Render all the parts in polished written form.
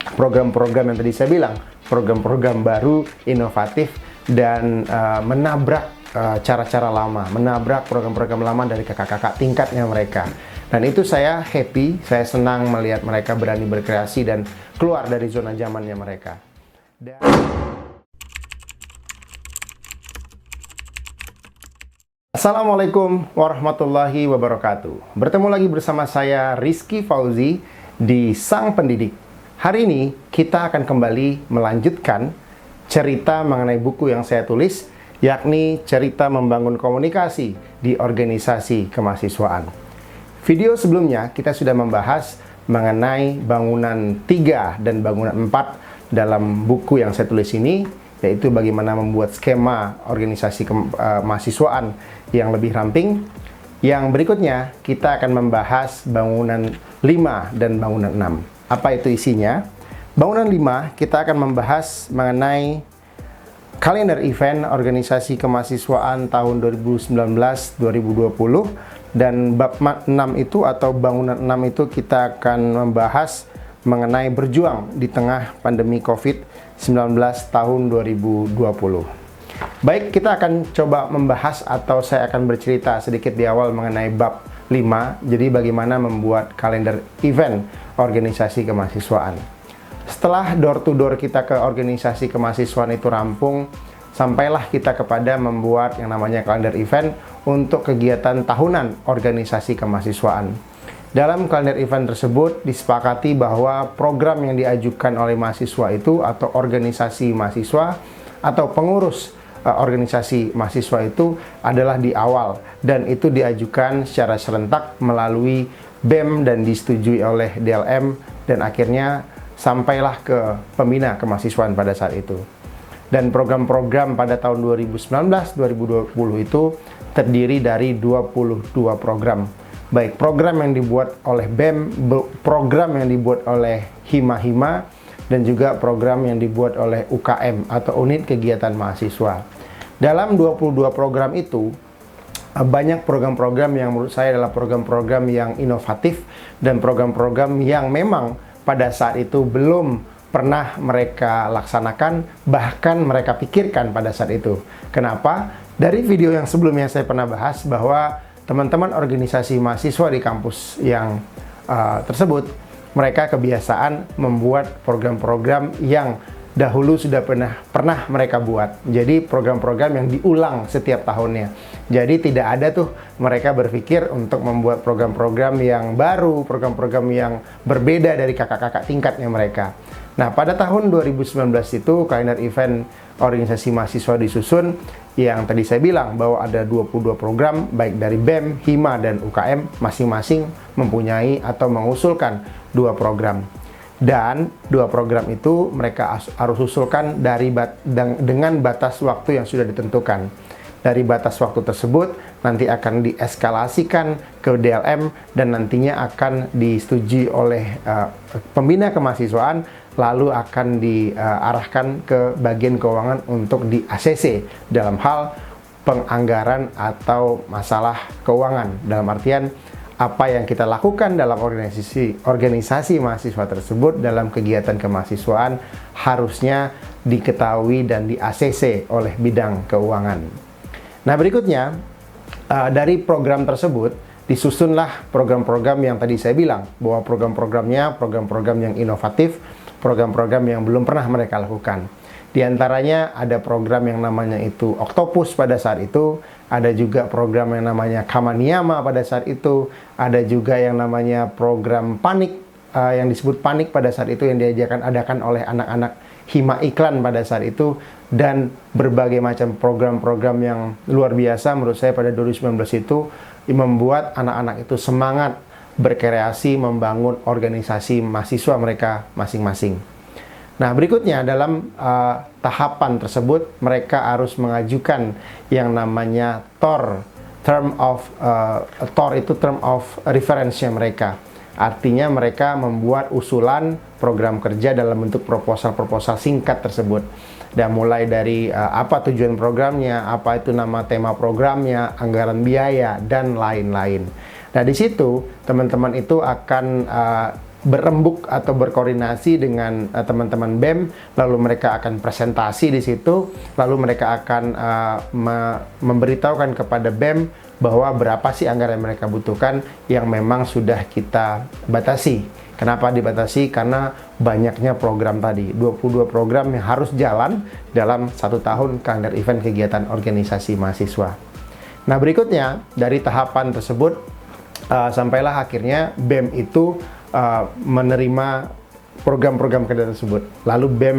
program-program yang tadi saya bilang, program-program baru, inovatif, dan menabrak cara-cara lama, menabrak program-program lama dari kakak-kakak tingkatnya mereka. Dan itu saya happy, saya senang melihat mereka berani berkreasi dan keluar dari zona zamannya mereka. Assalamualaikum warahmatullahi wabarakatuh. Bertemu lagi bersama saya Rizky Fauzi di Sang Pendidik. Hari ini kita akan kembali melanjutkan cerita mengenai buku yang saya tulis, yakni cerita membangun komunikasi di organisasi kemahasiswaan. Video sebelumnya kita sudah membahas mengenai bangunan 3 dan bangunan 4 dalam buku yang saya tulis ini, yaitu bagaimana membuat skema organisasi kemahasiswaan yang lebih ramping. Yang berikutnya kita akan membahas bangunan 5 dan bangunan 6. Apa itu isinya? Bangunan 5 kita akan membahas mengenai kalender event organisasi kemahasiswaan tahun 2019-2020, dan bab 6 itu atau bangunan 6 itu kita akan membahas mengenai berjuang di tengah pandemi COVID-19 tahun 2020. Baik, kita akan coba membahas atau saya akan bercerita sedikit di awal mengenai bab 5, jadi bagaimana membuat kalender event organisasi kemahasiswaan. Setelah door to door kita ke organisasi kemahasiswaan itu rampung, sampailah kita kepada membuat yang namanya kalender event untuk kegiatan tahunan organisasi kemahasiswaan. Dalam kalender event tersebut disepakati bahwa program yang diajukan oleh mahasiswa itu atau organisasi mahasiswa atau pengurus organisasi mahasiswa itu adalah di awal, dan itu diajukan secara serentak melalui BEM dan disetujui oleh DLM, dan akhirnya sampailah ke pembina kemahasiswaan pada saat itu. Dan program-program pada tahun 2019-2020 itu terdiri dari 22 program. Baik program yang dibuat oleh BEM, program yang dibuat oleh Hima-Hima, dan juga program yang dibuat oleh UKM atau Unit Kegiatan Mahasiswa. Dalam 22 program itu, banyak program-program yang menurut saya adalah program-program yang inovatif dan program-program yang memang pada saat itu belum pernah mereka laksanakan, bahkan mereka pikirkan pada saat itu. Kenapa? Dari video yang sebelumnya saya pernah bahas bahwa teman-teman organisasi mahasiswa di kampus yang tersebut, mereka kebiasaan membuat program-program yang dahulu sudah pernah mereka buat. Jadi program-program yang diulang setiap tahunnya. Jadi tidak ada tuh mereka berpikir untuk membuat program-program yang baru, program-program yang berbeda dari kakak-kakak tingkatnya mereka. Nah, pada tahun 2019 itu kalender event organisasi mahasiswa disusun, yang tadi saya bilang bahwa ada 22 program baik dari BEM, Hima, dan UKM masing-masing mempunyai atau mengusulkan 2 program. Dan 2 program itu mereka harus usulkan dengan batas waktu yang sudah ditentukan. Dari batas waktu tersebut nanti akan dieskalasikan ke DLM dan nantinya akan disetujui oleh pembina kemahasiswaan, lalu akan diarahkan ke bagian keuangan untuk di ACC dalam hal penganggaran atau masalah keuangan. Dalam artian apa yang kita lakukan dalam organisasi mahasiswa tersebut dalam kegiatan kemahasiswaan harusnya diketahui dan di ACC oleh bidang keuangan. Nah, berikutnya dari program tersebut disusunlah program-program yang tadi saya bilang bahwa program-programnya program-program yang inovatif, program-program yang belum pernah mereka lakukan. Di antaranya ada program yang namanya itu Octopus pada saat itu, ada juga program yang namanya Kamaniyama pada saat itu, ada juga yang namanya program Panik, yang disebut Panik pada saat itu yang adakan oleh anak-anak Hima Iklan pada saat itu, dan berbagai macam program-program yang luar biasa menurut saya pada 2019 itu membuat anak-anak itu semangat berkreasi membangun organisasi mahasiswa mereka masing-masing. Nah, berikutnya dalam tahapan tersebut mereka harus mengajukan yang namanya TOR, term of reference-nya mereka. Artinya mereka membuat usulan program kerja dalam bentuk proposal-proposal singkat tersebut. Dan mulai dari apa tujuan programnya, apa itu nama tema programnya, anggaran biaya, dan lain-lain. Nah, di situ teman-teman itu akan berembuk atau berkoordinasi dengan teman-teman BEM, lalu mereka akan presentasi di situ, lalu mereka akan memberitahukan kepada BEM bahwa berapa sih anggaran yang mereka butuhkan yang memang sudah kita batasi. Kenapa dibatasi? Karena banyaknya program tadi, 22 program yang harus jalan dalam 1 tahun kalender event kegiatan organisasi mahasiswa. Nah, berikutnya dari tahapan tersebut sampailah akhirnya BEM itu menerima program-program kerja tersebut. Lalu BEM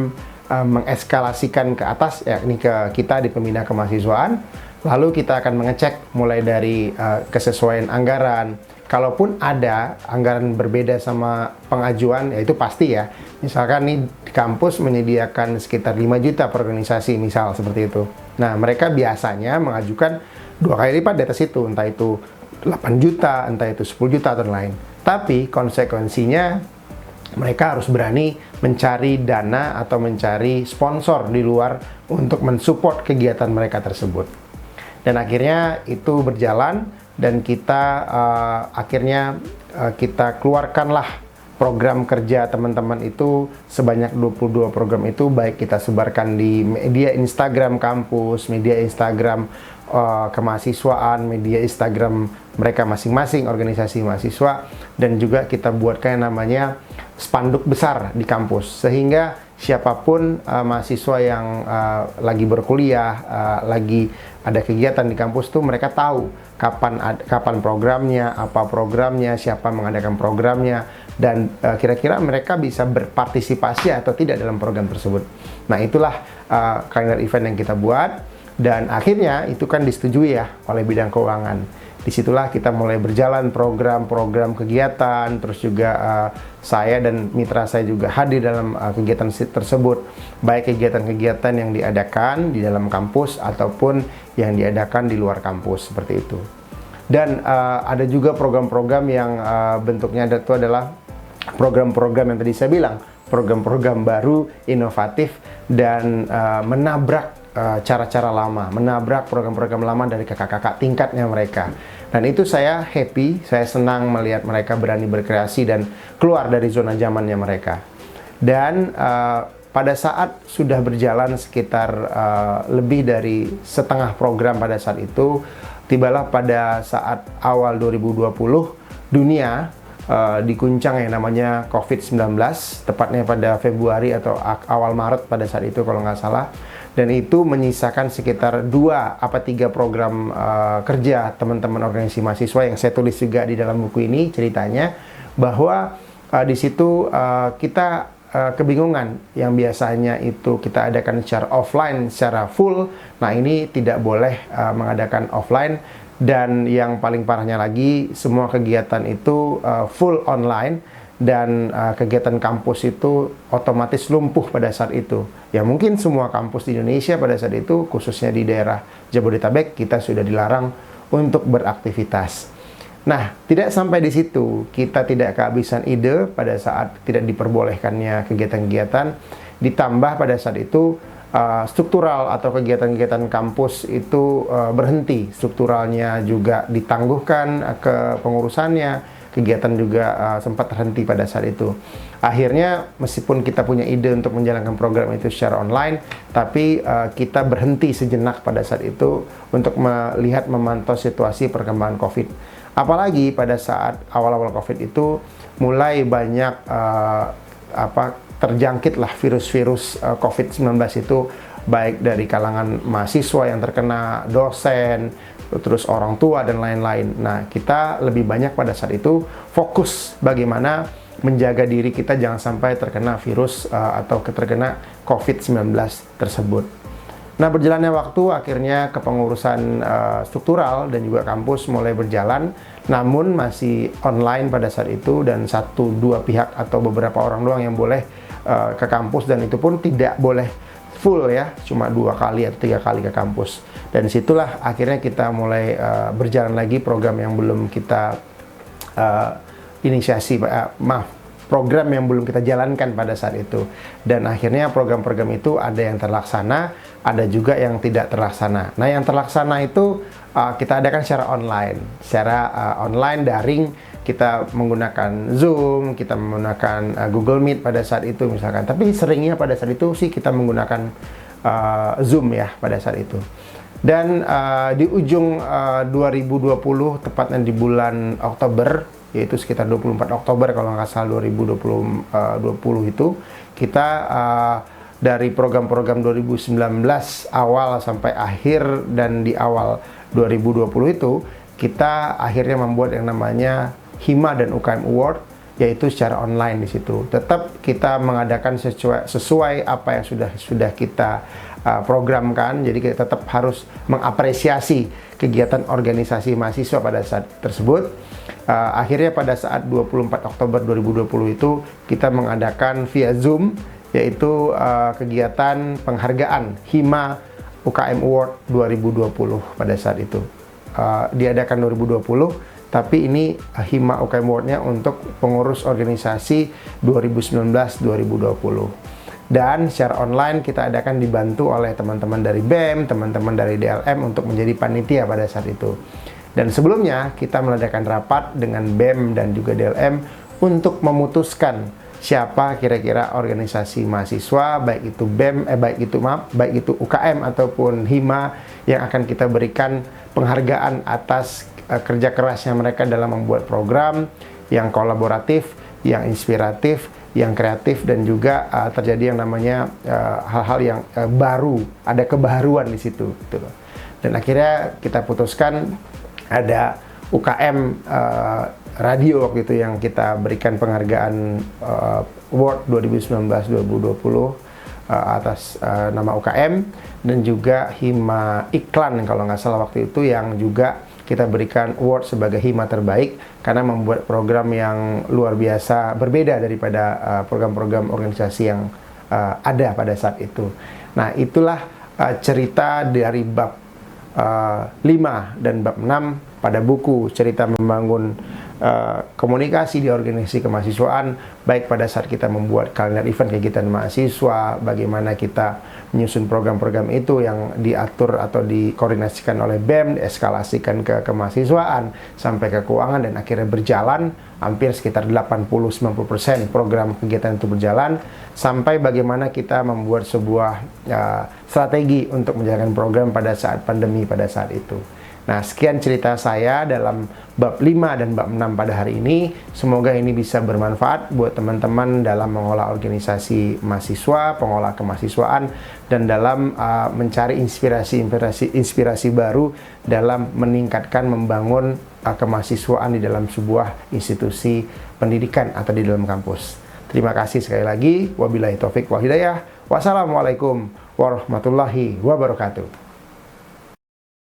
mengeskalasikan ke atas, yakni ke kita di pembina kemahasiswaan. Lalu kita akan mengecek mulai dari kesesuaian anggaran. Kalaupun ada anggaran berbeda sama pengajuan, ya itu pasti ya. Misalkan nih kampus menyediakan sekitar 5 juta per organisasi, misal seperti itu. Nah, mereka biasanya mengajukan 2 kali lipat di atas itu, entah itu 8 juta, entah itu 10 juta atau lain. Tapi konsekuensinya mereka harus berani mencari dana atau mencari sponsor di luar untuk mensupport kegiatan mereka tersebut. Dan akhirnya itu berjalan dan kita akhirnya kita keluarkanlah program kerja teman-teman itu sebanyak 22 program itu, baik kita sebarkan di media Instagram kampus, media Instagram kemahasiswaan, media Instagram mereka masing-masing, organisasi mahasiswa, dan juga kita buatkan yang namanya spanduk besar di kampus, sehingga siapapun mahasiswa yang lagi berkuliah, lagi ada kegiatan di kampus tuh mereka tahu kapan programnya, apa programnya, siapa mengadakan programnya, dan kira-kira mereka bisa berpartisipasi atau tidak dalam program tersebut. Nah, itulah kalender event yang kita buat. Dan akhirnya itu kan disetujui ya oleh bidang keuangan. Disitulah kita mulai berjalan program-program kegiatan, terus juga saya dan mitra saya juga hadir dalam kegiatan tersebut, baik kegiatan-kegiatan yang diadakan di dalam kampus ataupun yang diadakan di luar kampus, seperti itu. Dan ada juga program-program yang bentuknya itu adalah program-program yang tadi saya bilang, program-program baru, inovatif, dan menabrak cara-cara lama, menabrak program-program lama dari kakak-kakak tingkatnya mereka. Dan itu saya happy, saya senang melihat mereka berani berkreasi dan keluar dari zona zamannya mereka. Dan pada saat sudah berjalan sekitar lebih dari setengah program pada saat itu, tibalah pada saat awal 2020, dunia diguncang yang namanya COVID-19, tepatnya pada Februari atau awal Maret pada saat itu kalau nggak salah. Dan itu menyisakan sekitar 2 atau 3 program kerja teman-teman organisasi mahasiswa yang saya tulis juga di dalam buku ini ceritanya, bahwa di situ kita kebingungan yang biasanya itu kita adakan secara offline, secara full. Nah, ini tidak boleh mengadakan offline, dan yang paling parahnya lagi semua kegiatan itu full online. Dan kegiatan kampus itu otomatis lumpuh pada saat itu. Ya mungkin semua kampus di Indonesia pada saat itu, khususnya di daerah Jabodetabek, kita sudah dilarang untuk beraktivitas. Nah, tidak sampai di situ, kita tidak kehabisan ide pada saat tidak diperbolehkannya kegiatan-kegiatan. Ditambah pada saat itu struktural atau kegiatan-kegiatan kampus itu berhenti. Strukturalnya juga ditangguhkan ke pengurusannya. Kegiatan juga sempat terhenti pada saat itu. Akhirnya meskipun kita punya ide untuk menjalankan program itu secara online, tapi kita berhenti sejenak pada saat itu untuk melihat, memantau situasi perkembangan COVID. Apalagi pada saat awal-awal COVID itu mulai banyak terjangkitlah virus-virus COVID-19 itu, baik dari kalangan mahasiswa yang terkena, dosen, terus orang tua dan lain-lain. Nah, kita lebih banyak pada saat itu fokus bagaimana menjaga diri kita jangan sampai terkena virus atau terkena COVID-19 tersebut. Nah, berjalannya waktu akhirnya kepengurusan struktural dan juga kampus mulai berjalan, namun masih online pada saat itu, dan 1-2 pihak atau beberapa orang doang yang boleh ke kampus, dan itu pun tidak boleh full ya, cuma 2 kali atau 3 kali ke kampus. Dan situlah akhirnya kita mulai berjalan lagi program yang belum kita inisiasi, program yang belum kita jalankan pada saat itu. Dan akhirnya program-program itu ada yang terlaksana, ada juga yang tidak terlaksana. Nah, yang terlaksana itu kita adakan secara online, daring. Kita menggunakan Zoom, kita menggunakan Google Meet pada saat itu misalkan. Tapi seringnya pada saat itu sih kita menggunakan Zoom ya pada saat itu. Dan di ujung 2020, tepatnya di bulan Oktober, yaitu sekitar 24 Oktober kalau nggak salah 2020 itu, kita dari program-program 2019 awal sampai akhir dan di awal 2020 itu, kita akhirnya membuat yang namanya Hima dan UKM Award, yaitu secara online di situ. Tetap kita mengadakan sesuai apa yang sudah kita programkan. Jadi kita tetap harus mengapresiasi kegiatan organisasi mahasiswa pada saat tersebut. Akhirnya pada saat 24 Oktober 2020 itu kita mengadakan via Zoom, yaitu kegiatan penghargaan Hima UKM Award 2020 pada saat itu. Diadakan 2020, tapi ini Hima UKM Award-nya untuk pengurus organisasi 2019-2020. Dan secara online kita adakan dibantu oleh teman-teman dari BEM, teman-teman dari DLM untuk menjadi panitia pada saat itu. Dan sebelumnya kita mengadakan rapat dengan BEM dan juga DLM untuk memutuskan siapa kira-kira organisasi mahasiswa, baik itu BEM, baik itu UKM ataupun Hima, yang akan kita berikan penghargaan atas kerja kerasnya mereka dalam membuat program yang kolaboratif, yang inspiratif, yang kreatif, dan juga terjadi yang namanya hal-hal yang baru, ada kebaruan di situ gitu loh. Dan akhirnya kita putuskan ada UKM radio waktu itu yang kita berikan penghargaan Award 2019-2020 atas nama UKM, dan juga Hima Iklan kalau nggak salah waktu itu yang juga kita berikan award sebagai Hima terbaik karena membuat program yang luar biasa berbeda daripada program-program organisasi yang ada pada saat itu. Nah, itulah cerita dari bab 5 dan bab 6 pada buku Cerita Membangun Komunikasi di Organisasi Kemahasiswaan, baik pada saat kita membuat kalender event kegiatan mahasiswa, bagaimana kita menyusun program-program itu yang diatur atau dikoordinasikan oleh BEM, dieskalasikan ke kemahasiswaan, sampai ke keuangan, dan akhirnya berjalan hampir sekitar 80-90% program kegiatan itu berjalan, sampai bagaimana kita membuat sebuah strategi untuk menjalankan program pada saat pandemi pada saat itu. Nah, sekian cerita saya dalam bab 5 dan bab 6 pada hari ini. Semoga ini bisa bermanfaat buat teman-teman dalam mengolah organisasi mahasiswa, pengolah kemahasiswaan, dan dalam mencari inspirasi baru dalam meningkatkan, membangun kemahasiswaan di dalam sebuah institusi pendidikan atau di dalam kampus. Terima kasih sekali lagi. Wabillahi taufik wal hidayah. Wassalamualaikum warahmatullahi wabarakatuh.